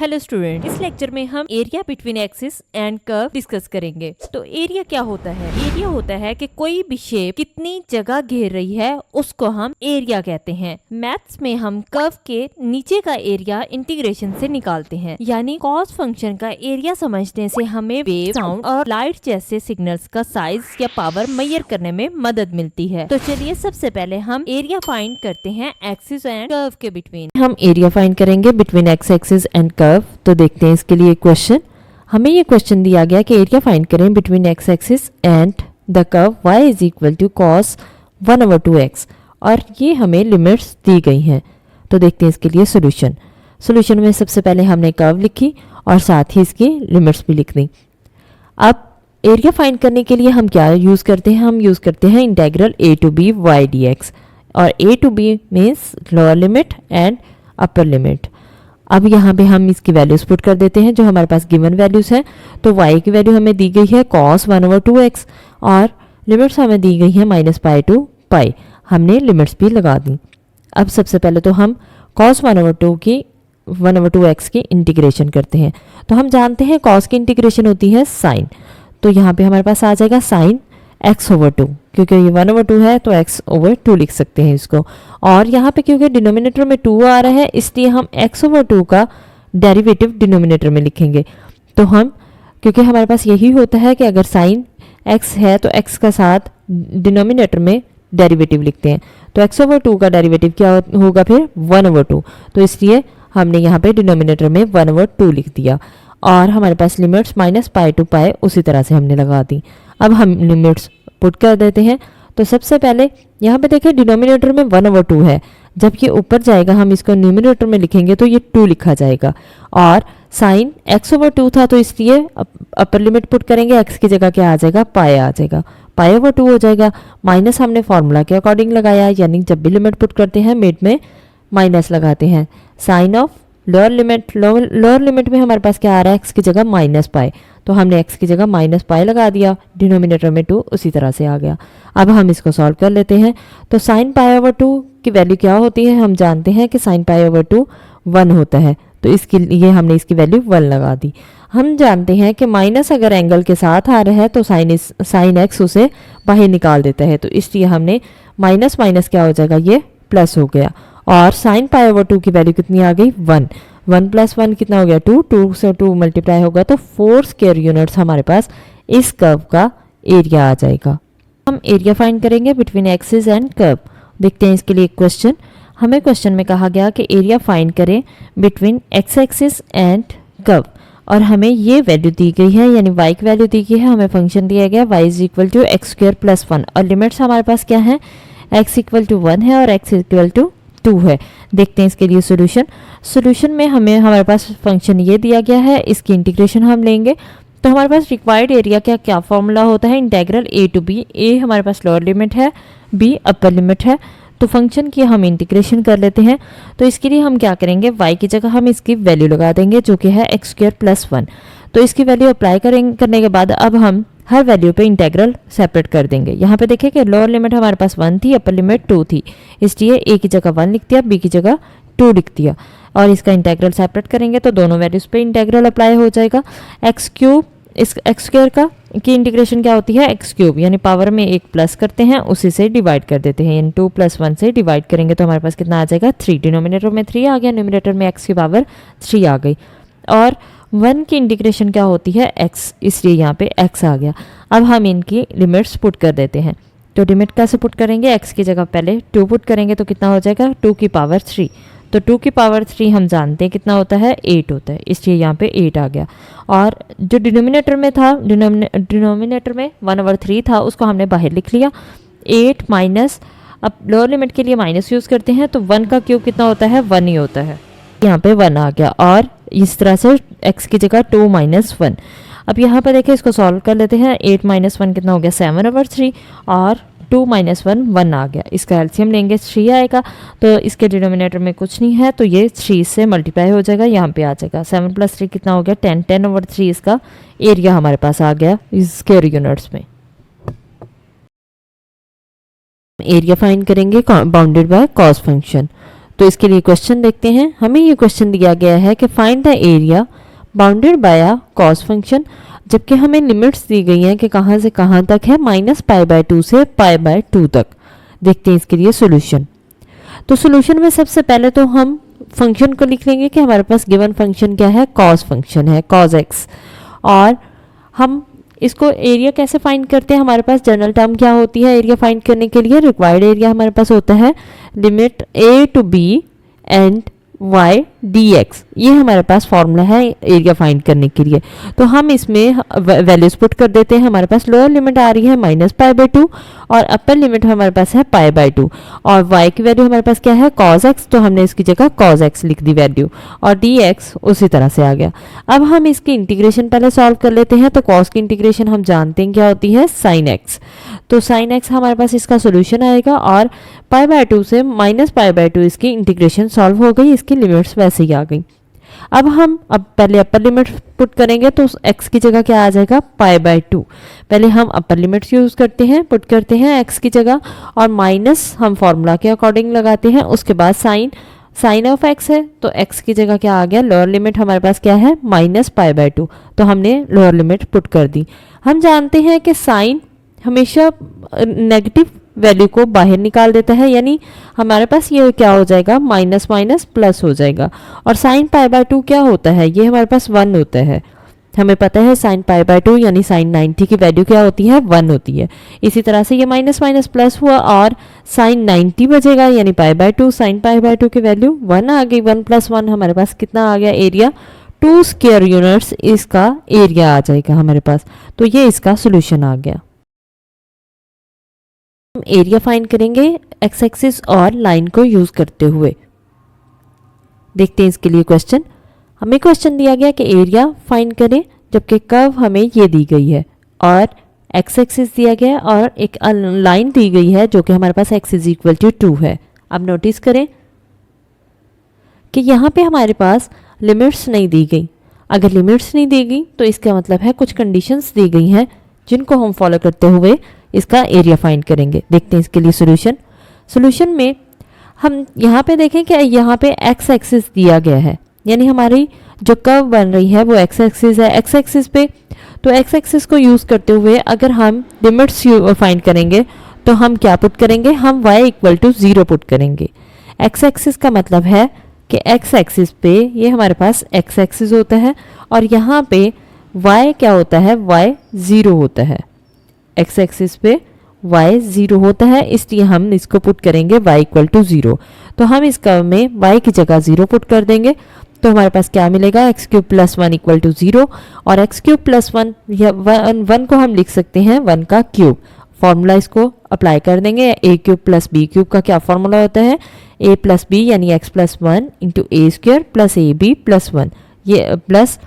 Hello student, इस lecture में हम area between axis and curve discuss करेंगे। तो एरिया क्या होता है? एरिया होता है कि कोई भी शेप कितनी जगह घेर रही है उसको हम एरिया कहते हैं। मैथ्स में हम कर्व के नीचे का एरिया इंटीग्रेशन से निकालते हैं, यानी कॉस फंक्शन का एरिया समझने से हमें वेव, साउंड और लाइट जैसे सिग्नल्स का साइज या पावर मेजर करने में मदद मिलती है। तो चलिए सबसे पहले हम एरिया फाइंड करते हैं एक्सिस एंड कर्व के बिटवीन। हम एरिया फाइंड करेंगे between x axis and curve. तो देखते हैं इसके लिए क्वेश्चन। हमें ये क्वेश्चन दिया गया कि एरिया फाइंड करें between x axis and the curve y is equal to cos 1/2x, और ये हमें लिमिट्स दी गई हैं। तो देखते हैं इसके लिए सॉल्यूशन। सॉल्यूशन में सबसे पहले हमने कर्व लिखी और साथ ही इसकी लिमिट्स भी लिख दी। अब एरिया फाइंड करने के लिए हम क्या यूज़ करते हैं? हम यूज़ करते हैं integral a to b y dx, और a to b means lower limit and upper limit. अब यहाँ पे हम इसकी वैल्यूज पुट कर देते हैं जो हमारे पास गिवन वैल्यूज हैं। तो y की वैल्यू हमें दी गई है cos 1/2x, और लिमिट्स हमें दी गई है -π to π। हमने लिमिट्स भी लगा दी। अब सबसे पहले तो हम cos 1/2x की इंटीग्रेशन करते हैं। तो हम जानते हैं cos की इंटीग्रेशन होती है साइन। तो यहाँ पे हमारे पास आ जाएगा साइन x/2, क्योंकि ये 1/2 है तो x/2 लिख सकते हैं इसको। और यहाँ पे क्योंकि डिनोमिनेटर में 2 आ रहा है इसलिए हम x/2 का डेरिवेटिव डिनोमिनेटर में लिखेंगे। तो हम, क्योंकि हमारे पास यही होता है कि अगर साइन x है तो x का साथ डिनोमिनेटर में डेरिवेटिव लिखते हैं। तो x/2 का डेरिवेटिव क्या होगा फिर? 1/2। तो इसलिए हमने यहाँ पे डिनोमिनेटर में 1/2 लिख दिया, और हमारे पास लिमिट्स -π to π उसी तरह से हमने लगा दी। अब हम लिमिट्स पुट कर देते हैं। तो सबसे पहले यहाँ पे देखें डिनोमिनेटर में 1/2 है, जब ये ऊपर जाएगा हम इसको न्यूमिनेटर में लिखेंगे तो ये 2 लिखा जाएगा। और साइन x/2 था तो इसलिए अपर लिमिट पुट करेंगे, x की जगह क्या आ जाएगा? π आ जाएगा, π/2 हो जाएगा। माइनस हमने फॉर्मूला के अकॉर्डिंग लगाया, यानी जब भी लिमिट पुट करते हैं मिड में माइनस लगाते हैं। साइन ऑफ लोअर लिमिट में हमारे पास क्या आ रहा है? x की जगह -π, तो हमने x की जगह -π लगा दिया, डिनोमिनेटर में 2 उसी तरह से आ गया। अब हम इसको सॉल्व कर लेते हैं। तो साइन π/2 की वैल्यू क्या होती है? हम जानते हैं कि साइन π/2 1 होता है, तो इसके लिए हमने इसकी वैल्यू 1 लगा दी। हम जानते हैं कि माइनस अगर एंगल के साथ आ रहा है तो साइन x उसे बाहर निकाल देता है, तो इसलिए हमने माइनस माइनस क्या हो जाएगा? ये प्लस हो गया। और साइन π/2 की वैल्यू कितनी आ गई? 1। 1 + 1 कितना हो गया? 2। 2 से 2 मल्टीप्लाई होगा तो 4 स्क्वायर यूनिट्स हमारे पास इस कर्व का एरिया आ जाएगा। हम एरिया फाइंड करेंगे बिटवीन एक्सिस एंड कर्व। देखते हैं इसके लिए क्वेश्चन। हमें क्वेश्चन में कहा गया कि एरिया फाइंड करें between x axis and curve, और हमें ये वैल्यू दी गई है, यानी y की वैल्यू दी गई है। हमें फंक्शन दिया गया y is equal to x² + 1, और लिमिट्स हमारे पास क्या है? x इक्वल टू 1 है और x इक्वल टू 2 है। देखते हैं इसके लिए सॉल्यूशन। सॉल्यूशन में हमारे पास फंक्शन ये दिया गया है, इसकी इंटीग्रेशन हम लेंगे। तो हमारे पास रिक्वायर्ड एरिया क्या फॉर्मूला होता है? Integral a to b। a हमारे पास लोअर लिमिट है, b अपर लिमिट है। तो फंक्शन की हम इंटीग्रेशन कर लेते हैं। तो इसके लिए हम क्या करेंगे? y की जगह हम इसकी वैल्यू लगा देंगे जो कि है x² + 1। तो इसकी वैल्यू अप्लाई करने के बाद अब हम हर वैल्यू पे इंटीग्रल सेपरेट कर देंगे। यहाँ पे देखिए कि लोअर लिमिट हमारे पास 1 थी, अपर लिमिट 2 थी, इसलिए a की जगह 1 लिख दिया, b की जगह 2 लिख दिया, और इसका इंटीग्रल सेपरेट करेंगे तो दोनों वैल्यूज पे इंटीग्रल अप्लाई हो जाएगा। x³ इस x² की इंटीग्रेशन क्या होती है? x³, यानी पावर में 1 प्लस करते हैं उसी से डिवाइड कर देते हैं, यानी 2 + 1 से डिवाइड करेंगे तो हमारे पास कितना आ जाएगा? 3। डिनोमिनेटर में 3 आ गया, न्यूमिनेटर में x की पावर 3 आ गई। और 1 की इंटीग्रेशन क्या होती है? x, इसलिए यहाँ पे x आ गया। अब हम इनकी लिमिट्स पुट कर देते हैं। तो लिमिट कैसे पुट करेंगे? x की जगह पहले 2 पुट करेंगे तो कितना हो जाएगा? 2 की पावर 3। तो 2 की पावर 3 हम जानते हैं कितना होता है? 8 होता है, इसलिए यहाँ पे 8 आ गया। और जो डिनोमिनेटर में था, डिनोमिनेटर में 1/3 था, उसको हमने बाहर लिख लिया। 8 माइनस, अब लोअर लिमिट के लिए माइनस यूज़ करते हैं तो 1 का क्यूब कितना होता है? 1 ही होता है, यहाँ पे 1 आ गया। और इस तरह से x की जगह 2 - 1। अब यहाँ पर देखें, इसको सॉल्व कर लेते हैं। 8 - 1 कितना हो गया? 7/3, और 2 - 1 1 आ गया। इसका एलसीएम लेंगे 3 आएगा, तो इसके डिनोमिनेटर में कुछ नहीं है तो ये 3 से मल्टीप्लाई हो जाएगा, यहाँ पे आ जाएगा। 7 + 3 कितना हो गया? 10। 10/3 इसका एरिया हमारे पास आ गया इस स्क्वायर यूनिट्स में। एरिया फाइंड करेंगे बाउंडेड बाय कॉस फंक्शन। तो इसके लिए क्वेश्चन देखते हैं। हमें ये क्वेश्चन दिया गया है कि find the area bounded by a cos function, जबकि हमें लिमिट्स दी गई हैं कि कहाँ से कहाँ तक है, -π/2 से π/2 तक। देखते हैं इसके लिए सॉल्यूशन। तो सॉल्यूशन में सबसे पहले तो हम फंक्शन को लिख लेंगे कि हमारे पास गिवन फंक्शन क्या है, कॉस फंक्शन है, cos x। और हम इसको एरिया कैसे फाइंड करते हैं, हमारे पास जनरल टर्म क्या होती है एरिया फाइंड करने के लिए, रिक्वायर्ड एरिया हमारे पास होता है limit a to b and y dx। ये हमारे पास फॉर्मूला है एरिया फाइंड करने के लिए। तो हम इसमें वैल्यूज पुट कर देते हैं। हमारे पास लोअर लिमिट आ रही है -π/2 और अपर लिमिट हमारे पास है π/2, और y की वैल्यू हमारे पास क्या है, cos x, तो हमने इसकी जगह cos x लिख दी वैल्यू, और dx उसी तरह से आ गया। अब हम इसकी इंटीग्रेशन पहले सॉल्व कर लेते हैं। तो cos की इंटीग्रेशन हम जानते हैं क्या होती है, sin x। तो sin x हमारे पास इसका सोल्यूशन आएगा, और π/2 से -π/2 इसकी इंटीग्रेशन सॉल्व हो गई, इसकी लिमिट्स वैसे ही आ गई। अब हम पहले अपर लिमिट पुट करेंगे, तो x की जगह क्या आ जाएगा, π/2। पहले हम अपर लिमिट्स यूज करते हैं, पुट करते हैं x की जगह, और माइनस हम फॉर्मूला के अकॉर्डिंग लगाते हैं। उसके बाद साइन ऑफ x है, तो x की जगह क्या आ गया, लोअर लिमिट हमारे पास क्या है, -π/2, तो हमने लोअर लिमिट पुट कर दी। हम जानते हैं कि साइन हमेशा नेगेटिव वैल्यू को बाहर निकाल देता है, यानी हमारे पास ये क्या हो जाएगा, माइनस माइनस प्लस हो जाएगा। और साइन π/2 क्या होता है, ये हमारे पास 1 होता है। हमें पता है साइन π/2 यानी साइन 90 की वैल्यू क्या होती है, 1 होती है। इसी तरह से ये माइनस माइनस प्लस हुआ और साइन 90 बचेगा, यानी π/2, साइन π/2 की वैल्यू 1 आ गई। 1 + 1 हमारे पास कितना आ गया, एरिया 2 स्क्वायर यूनिट्स इसका एरिया आ जाएगा हमारे पास। तो ये इसका सोल्यूशन आ गया। हम एरिया फाइंड करेंगे एक्स एक्सिस और लाइन को यूज करते हुए। देखते हैं इसके लिए क्वेश्चन। हमें क्वेश्चन दिया गया कि एरिया फाइंड करें, जबकि कर्व हमें ये दी गई है और एक्स एक्सिस दिया गया है और एक लाइन दी गई है जो कि हमारे पास x = 2 है। अब नोटिस करें कि यहाँ पे हमारे पास लिमिट्स नहीं दी गई। अगर लिमिट्स नहीं दी गई तो इसका मतलब है कुछ कंडीशंस दी गई हैं जिनको हम फॉलो करते हुए इसका एरिया फाइंड करेंगे। देखते हैं इसके लिए सॉल्यूशन में हम यहाँ पे देखें कि यहाँ पे एक्स एक्सिस दिया गया है, यानी हमारी जो कर्व बन रही है वो एक्स एक्सिस है। एक्स एक्सिस पे तो एक्स एक्सिस को यूज़ करते हुए अगर हम लिमिट्स फाइंड करेंगे तो हम क्या पुट करेंगे, हम y = 0 पुट करेंगे। एक्स एक्सिस का मतलब है कि एक्स एक्सिस पे ये हमारे पास एक्स एक्सिस होता है और यहाँ पे y क्या होता है, y 0 होता है। एक्स एक्सिस पे y 0 होता है, इसलिए हम इसको पुट करेंगे y = 0। तो हम इस कर्व में y की जगह 0 पुट कर देंगे, तो हमारे पास क्या मिलेगा, x³ + 1 = 0। और x³ + 1 या 1 को हम लिख सकते हैं 1 का क्यूब। फॉर्मूला इसको अप्लाई कर देंगे। a³ + b³ का क्या फॉर्मूला होता है, a + b यानी x + 1 × a² + ab + 1 ये प्लस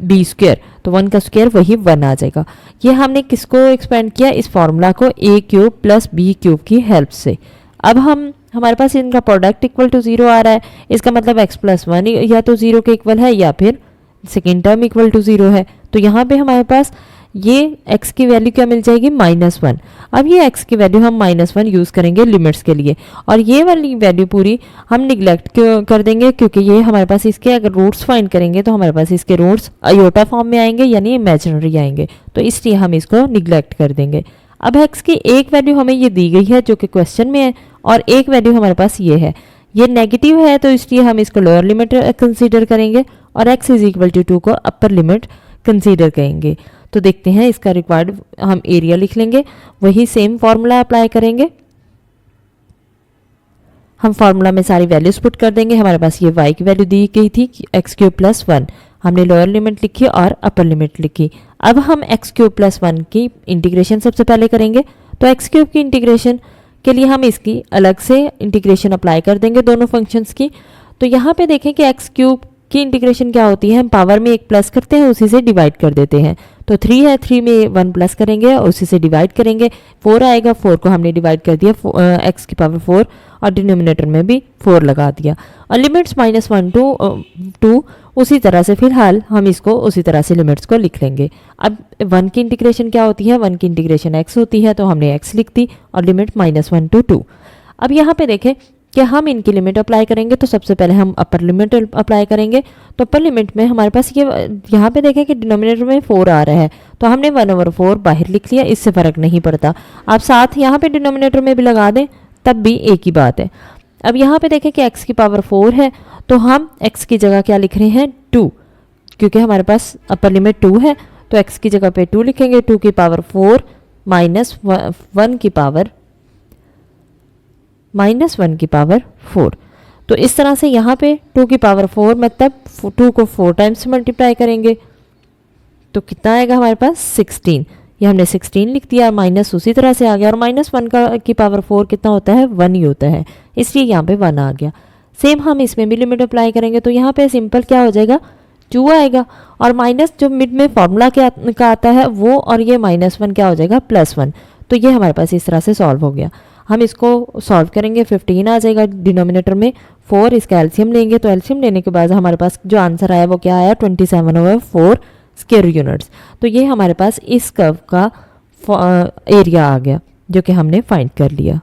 b², तो 1 का स्क्वायर वही 1 आ जाएगा। ये हमने किसको एक्सपेंड किया, इस फॉर्मूला को a³ + b³ की हेल्प से। अब हमारे पास इनका प्रोडक्ट = 0 आ रहा है, इसका मतलब x + 1 या तो 0 के इक्वल है या फिर सेकेंड टर्म = 0 है। तो यहाँ पे हमारे पास ये x की वैल्यू क्या मिल जाएगी, -1। अब ये x की वैल्यू हम -1 यूज़ करेंगे लिमिट्स के लिए, और ये वाली वैल्यू पूरी हम निगलेक्ट कर देंगे, क्योंकि ये हमारे पास इसके अगर रूट्स फाइंड करेंगे तो हमारे पास इसके रूट्स आयोटा फॉर्म में आएंगे, यानी इमेजिनरी आएंगे, तो इसलिए हम इसको निगलेक्ट कर देंगे। अब x की एक वैल्यू हमें ये दी गई है जो कि क्वेश्चन में है, और एक वैल्यू हमारे पास ये है, ये नेगेटिव है, तो इसलिए हम इसको लोअर लिमिट कंसीडर करेंगे और x = 2 को अपर लिमिट कंसीडर करेंगे। तो देखते हैं इसका रिक्वायर्ड हम एरिया लिख लेंगे, वही सेम फॉर्मूला अप्लाई करेंगे। हम फॉर्मूला में सारी वैल्यूज पुट कर देंगे। हमारे पास ये y की वैल्यू दी गई थी x³ + 1, हमने लोअर लिमिट लिखी और अपर लिमिट लिखी। अब हम x³ + 1 की इंटीग्रेशन सबसे पहले करेंगे। तो x³ की इंटीग्रेशन के लिए हम इसकी अलग से इंटीग्रेशन अप्लाई कर देंगे दोनों फंक्शंस की। तो यहाँ पे देखें कि x³ की इंटीग्रेशन क्या होती है, हम पावर में एक प्लस करते हैं, उसी से डिवाइड कर देते हैं। तो 3 है, 3 में 1 प्लस करेंगे और उसी से डिवाइड करेंगे। 4 आएगा, 4 को हमने डिवाइड कर दिया x⁴ और डिनोमिनेटर में भी 4 लगा दिया। और लिमिट्स -1 to 2 उसी तरह से फिलहाल हम इसको उसी तरह से लिमिट्स को लिख लेंगे। अब 1 की इंटीग्रेशन क्या होती है, 1 की इंटीग्रेशन x होती है, तो हमने x लिख दी और लिमिट -1 to 2। अब यहाँ पे देखें कि हम इनकी लिमिट अप्लाई करेंगे। तो सबसे पहले हम अपर लिमिट अप्लाई करेंगे। तो अपर लिमिट में हमारे पास ये यहाँ पे देखें कि डिनोमिनेटर में 4 आ रहा है, तो हमने 1/4 बाहर लिख लिया, इससे फ़र्क नहीं पड़ता। आप साथ यहाँ पे डिनोमिनेटर में भी लगा दें तब भी एक ही बात है। अब यहाँ पे देखें कि x की पावर 4 है, तो हम x की जगह क्या लिख रहे हैं 2, क्योंकि हमारे पास अपर लिमिट 2 है तो x की जगह पे 2 लिखेंगे। 2 की पावर 4 माइनस 1 की पावर -1/4। तो इस तरह से यहाँ पे 2 की पावर 4 मतलब 2 को 4 टाइम्स मल्टीप्लाई करेंगे तो कितना आएगा हमारे पास 16। ये हमने 16 लिख दिया, माइनस उसी तरह से आ गया। और -1 की पावर 4 कितना होता है 1 ही होता है, इसलिए यहाँ पे 1 आ गया। सेम हम इसमें भी लिमिट अप्लाई करेंगे तो यहाँ पे सिंपल क्या हो जाएगा 2 आएगा, और माइनस जो मिड में फॉर्मूला का आता है वो, और ये -1 क्या हो जाएगा +1। तो ये हमारे पास इस तरह से सॉल्व हो गया। हम इसको सॉल्व करेंगे, 15 आ जाएगा डिनोमिनेटर में 4, इसका एलसीएम लेंगे। तो एलसीएम लेने के बाद हमारे पास जो आंसर आया वो क्या आया 27/4 स्क्वायर यूनिट्स। तो ये हमारे पास इस कर्व का एरिया आ गया जो कि हमने फाइंड कर लिया।